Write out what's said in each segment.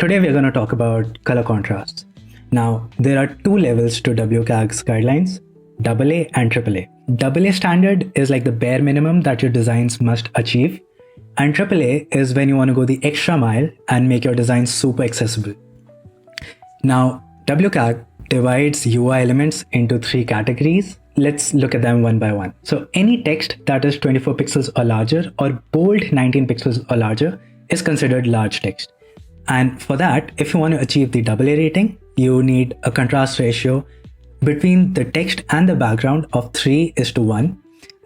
Today we're going to talk about color contrasts. Now, there are two levels to WCAG's guidelines, AA and AAA. AA standard is like the bare minimum that your designs must achieve, and AAA is when you want to go the extra mile and make your designs super accessible. Now, WCAG divides UI elements into three categories. Let's look at them one by one. So any text that is 24 pixels or larger or bold 19 pixels or larger is considered large text. And for that, if you want to achieve the AA rating, you need a contrast ratio between the text and the background of 3:1.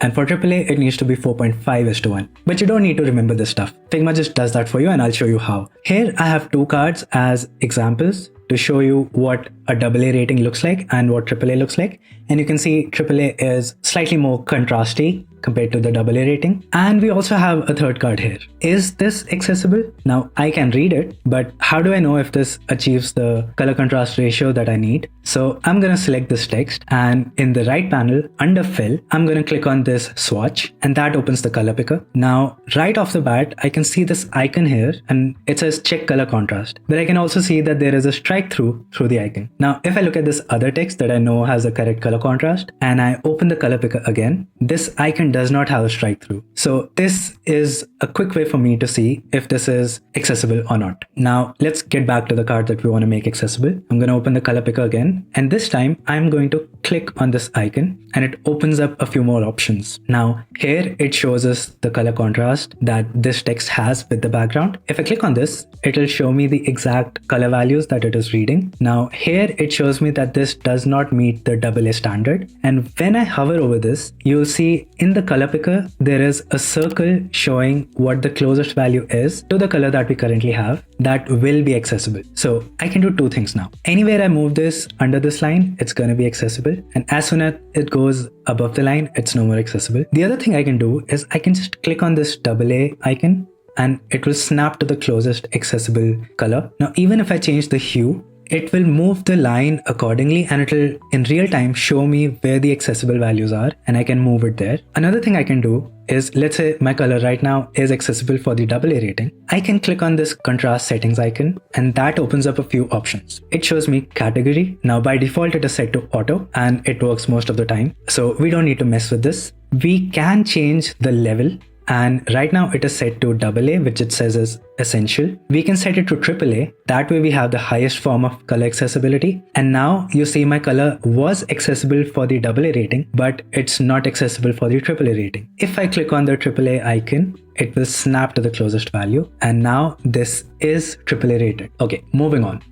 And for AAA, it needs to be 4.5:1. But you don't need to remember this stuff. Figma just does that for you, and I'll show you how. Here, I have two cards as examples to show you what a AA rating looks like and what AAA looks like. And you can see AAA is slightly more contrasty compared to the AA rating. And we also have a third card here. Is this accessible? Now, I can read it, but how do I know if this achieves the color contrast ratio that I need? So I'm going to select this text, and in the right panel under fill, I'm going to click on this swatch, and that opens the color picker. Now, right off the bat, I can see this icon here, and it says check color contrast, but I can also see that there is a strike through the icon. Now, if I look at this other text that I know has the correct color contrast, and I open the color picker again, this icon does not have a strike through. So this is a quick way for me to see if this is accessible or not. Now, let's get back to the card that we want to make accessible. I'm going to open the color picker again, and this time I'm going to click on this icon, and it opens up a few more options. Now, here it shows us the color contrast that this text has with the background. If I click on this, it'll show me the exact color values that it is reading. Now, here it shows me that this does not meet the AA standard. And when I hover over this, you'll see in the color picker, there is a circle showing what the closest value is to the color that we currently have that will be accessible. So I can do two things now. Anywhere I move this under this line, it's going to be accessible. And as soon as it goes above the line, it's no more accessible. The other thing I can do is I can just click on this AA icon, and it will snap to the closest accessible color. Now, even if I change the hue, it will move the line accordingly, and it will in real time show me where the accessible values are, and I can move it there. Another thing I can do is, let's say my color right now is accessible for the AA rating. I can click on this contrast settings icon, and that opens up a few options. It shows me category. Now, by default, it is set to auto, and it works most of the time. So we don't need to mess with this. We can change the level. And right now it is set to AA, which it says is essential. We can set it to AAA. That way we have the highest form of color accessibility. And now you see my color was accessible for the AA rating, but it's not accessible for the AAA rating. If I click on the AAA icon, it will snap to the closest value. And now this is AAA rated. Okay, moving on.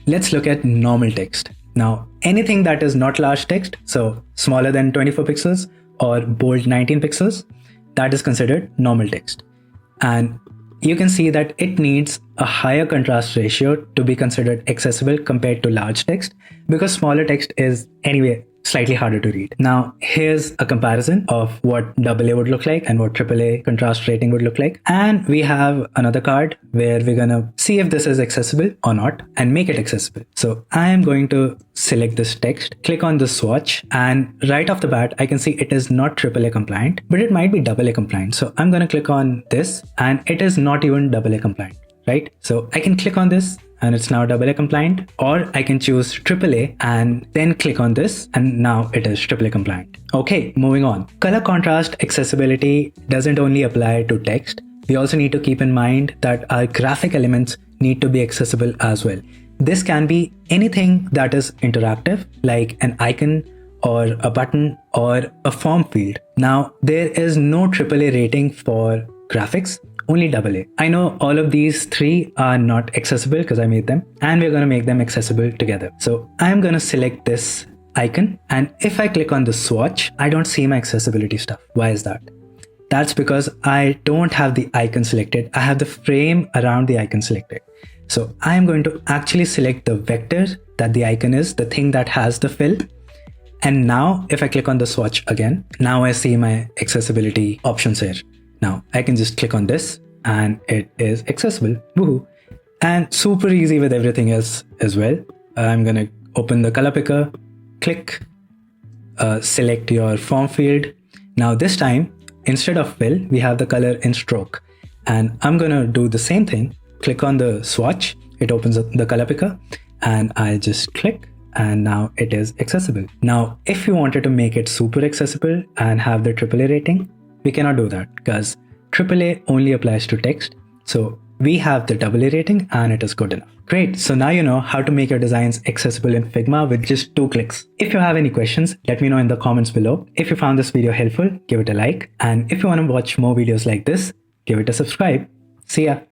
Let's look at normal text. Now, anything that is not large text, so smaller than 24 pixels or bold 19 pixels, that is considered normal text. And you can see that it needs a higher contrast ratio to be considered accessible compared to large text, because smaller text is anyway slightly harder to read. Now, here's a comparison of what AA would look like and what AAA contrast rating would look like. And we have another card where we're gonna see if this is accessible or not and make it accessible. So I am going to select this text, click on the swatch, and right off the bat, I can see it is not AAA compliant, but it might be AA compliant. So I'm gonna click on this, and it is not even AA compliant, right? So I can click on this, and it's now AA compliant, or I can choose AAA and then click on this, and now it is AAA compliant. Okay, moving on. Color contrast accessibility doesn't only apply to text. We also need to keep in mind that our graphic elements need to be accessible as well. This can be anything that is interactive, like an icon or a button or a form field. Now, there is no AAA rating for graphics, only AA. I know all of these three are not accessible because I made them, and we're going to make them accessible together. So I'm going to select this icon, and if I click on the swatch, I don't see my accessibility stuff. Why is that? That's because I don't have the icon selected. I have the frame around the icon selected. So I'm going to actually select the vector that the icon is, the thing that has the fill. And now if I click on the swatch again, now I see my accessibility options here. Now I can just click on this and it is accessible. Woohoo! And super easy with everything else as well. I'm going to open the color picker, click, select your form field. Now this time, instead of fill, we have the color in stroke. And I'm going to do the same thing. Click on the swatch it opens up the color picker, and I'll just click, and now it is accessible. Now, if you wanted to make it super accessible and have the AAA rating, we cannot do that because AAA only applies to text. So we have the AA rating and it is good enough. Great. So now you know how to make your designs accessible in Figma with just 2 clicks. If you have any questions, let me know in the comments below. If you found this video helpful, give it a like. And if you want to watch more videos like this, give it a subscribe. See ya.